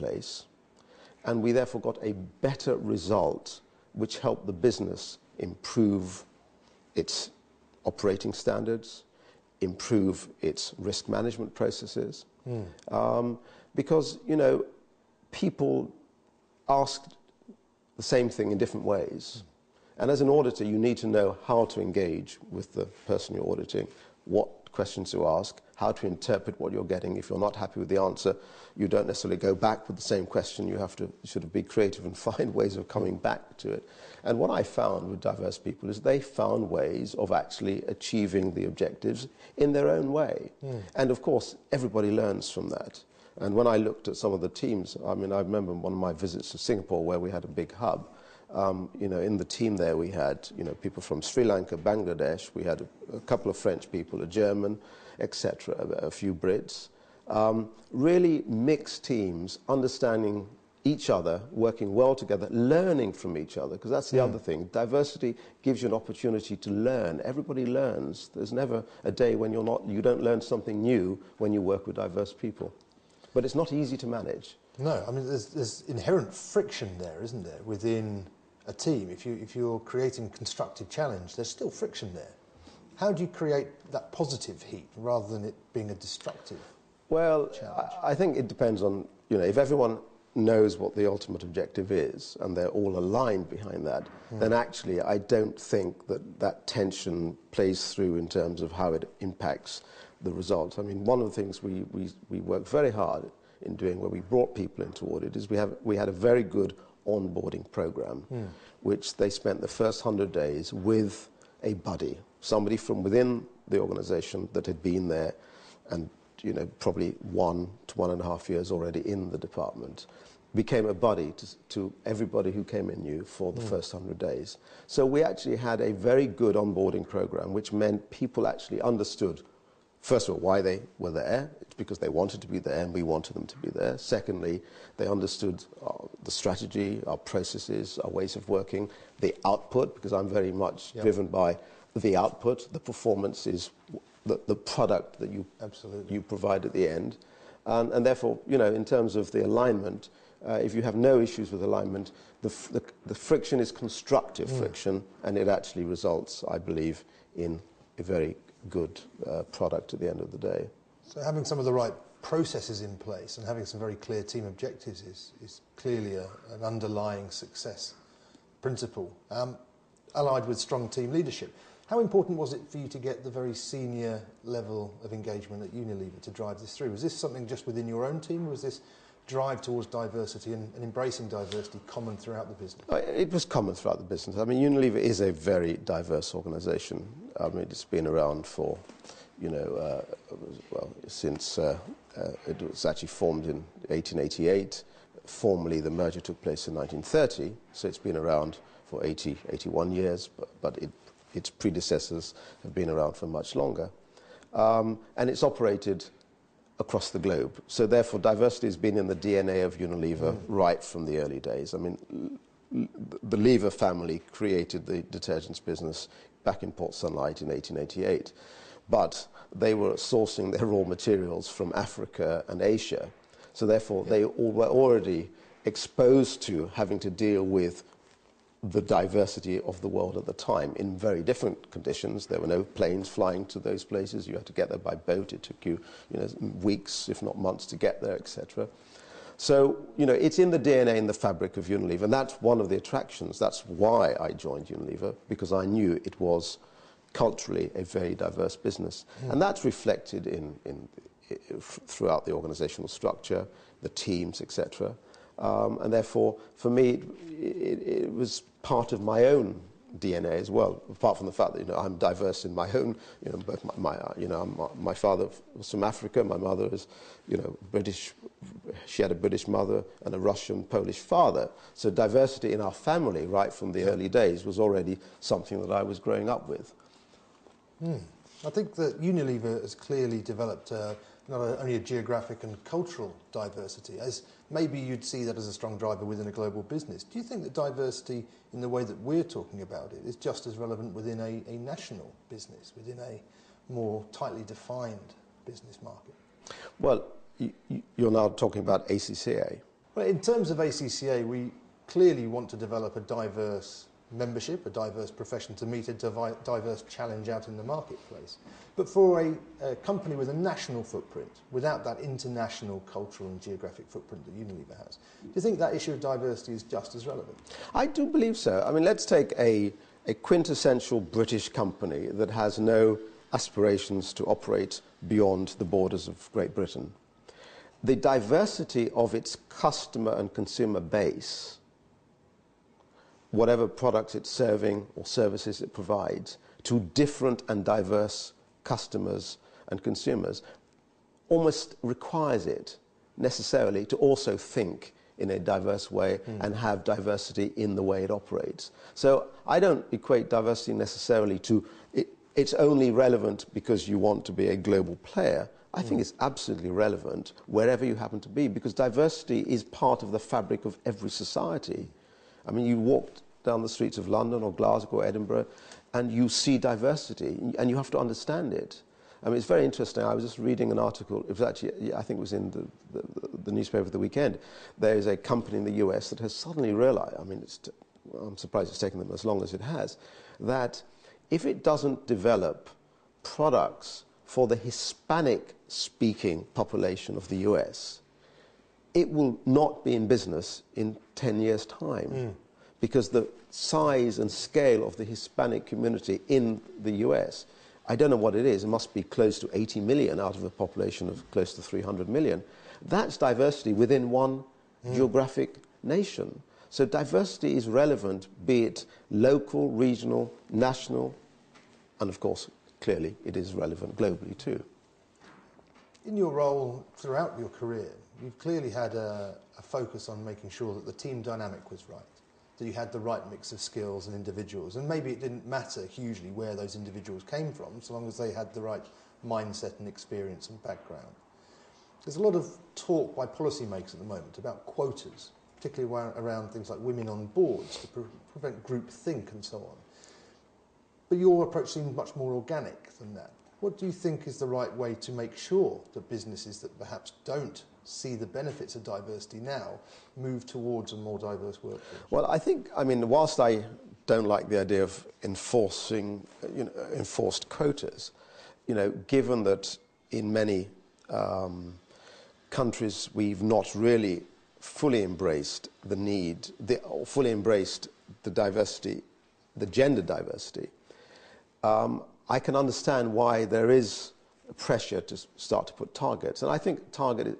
place, and we therefore got a better result, which helped the business improve its operating standards, improve its risk management processes. Because, you know, people asked the same thing in different ways. And as an auditor, you need to know how to engage with the person you're auditing, what questions to ask, how to interpret what you're getting. If you're not happy with the answer, you don't necessarily go back with the same question. You have to sort of be creative and find ways of coming back to it. And what I found with diverse people is they found ways of actually achieving the objectives in their own way. And of course, everybody learns from that. And when I looked at some of the teams, I mean, I remember one of my visits to Singapore where we had a big hub. You know, in the team there we had, you know, people from Sri Lanka, Bangladesh, we had a couple of French people, a German, etc., a few Brits. Really mixed teams, understanding each other, working well together, learning from each other, because that's the other thing. Diversity gives you an opportunity to learn. Everybody learns. There's never a day when you don't learn something new when you work with diverse people. But it's not easy to manage. No, I mean, there's inherent friction there, isn't there, within a team? If you're creating constructive challenge, there's still friction there. How do you create that positive heat rather than it being a destructive challenge? I think it depends on, you know, if everyone knows what the ultimate objective is and they're all aligned behind that, then actually I don't think that tension plays through in terms of how it impacts the results. I mean, one of the things we worked very hard in doing where we brought people into audit is we had a very good onboarding program, which they spent the first 100 days with a buddy, somebody from within the organization that had been there and, you know, probably 1 to 1.5 years already in the department, became a buddy to everybody who came in new for the first 100 days. So we actually had a very good onboarding program, which meant people actually understood, first of all, why they were there. It's because they wanted to be there and we wanted them to be there. Secondly, they understood the strategy, our processes, our ways of working, the output, because I'm very much driven by the output. The performance is the product that you provide at the end. And therefore, you know, in terms of the alignment, if you have no issues with alignment, the friction is constructive friction, and it actually results, I believe, in a very good product at the end of the day. So having some of the right processes in place and having some very clear team objectives is clearly an underlying success principle, allied with strong team leadership. How important was it for you to get the very senior level of engagement at Unilever to drive this through? Was this something just within your own team, or was this drive towards diversity and embracing diversity common throughout the business? It was common throughout the business. I mean, Unilever is a very diverse organisation. I mean, it's been around for, you know, since it was actually formed in 1888. Formally, the merger took place in 1930, so it's been around for 81 years, but its predecessors have been around for much longer. And it's operated across the globe. So therefore, diversity has been in the DNA of Unilever right from the early days. I mean, the Lever family created the detergents business back in Port Sunlight in 1888. But they were sourcing their raw materials from Africa and Asia. So therefore, they all were already exposed to having to deal with the diversity of the world at the time in very different conditions. There were no planes flying to those places. You had to get there by boat. It took you, weeks, if not months, to get there, etc. So, it's in the DNA and the fabric of Unilever, and that's one of the attractions. That's why I joined Unilever, because I knew it was culturally a very diverse business. And that's reflected throughout the organizational structure, the teams, etc. And therefore, for me, it was part of my own DNA as well. Apart from the fact that I'm diverse in my own, both my father was from Africa, my mother is, British. She had a British mother and a Russian, Polish father. So diversity in our family, right from the early days, was already something that I was growing up with. I think that Unilever has clearly developed not only a geographic and cultural diversity, as maybe you'd see that as a strong driver within a global business. Do you think that diversity, in the way that we're talking about it, is just as relevant within a national business, within a more tightly defined business market? Well, you're now talking about ACCA. Well, in terms of ACCA, we clearly want to develop a diverse membership, a diverse profession to meet a diverse challenge out in the marketplace. But for a company with a national footprint, without that international cultural and geographic footprint that Unilever has, do you think that issue of diversity is just as relevant? I do believe so. I mean, let's take a quintessential British company that has no aspirations to operate beyond the borders of Great Britain. The diversity of its customer and consumer base, whatever products it's serving or services it provides, to different and diverse customers and consumers, almost requires it necessarily to also think in a diverse way and have diversity in the way it operates. So I don't equate diversity necessarily to it's only relevant because you want to be a global player. I think it's absolutely relevant wherever you happen to be, because diversity is part of the fabric of every society. I mean, you walk down the streets of London or Glasgow or Edinburgh and you see diversity and you have to understand it. I mean, it's very interesting. I was just reading an article. It was actually, I think it was in the newspaper of the weekend. There is a company in the US that has suddenly realized, I mean, I'm surprised it's taken them as long as it has, that if it doesn't develop products for the Hispanic-speaking population of the US, it will not be in business in 10 years' time. Because the size and scale of the Hispanic community in the US, I don't know what it is, it must be close to 80 million out of a population of close to 300 million. That's diversity within one geographic nation. So diversity is relevant, be it local, regional, national, and of course, clearly, it is relevant globally too. In your role throughout your career, you've clearly had a focus on making sure that the team dynamic was right, that you had the right mix of skills and individuals, and maybe it didn't matter hugely where those individuals came from, so long as they had the right mindset and experience and background. There's a lot of talk by policymakers at the moment about quotas, particularly around things like women on boards to prevent groupthink and so on. But your approach seems much more organic than that. What do you think is the right way to make sure that businesses that perhaps don't see the benefits of diversity now move towards a more diverse workforce? Well, I think, I mean, whilst I don't like the idea of enforced quotas, given that in many countries we've not really fully embraced the need, fully embraced the diversity, the gender diversity, I can understand why there is pressure to start to put targets. And I think targeting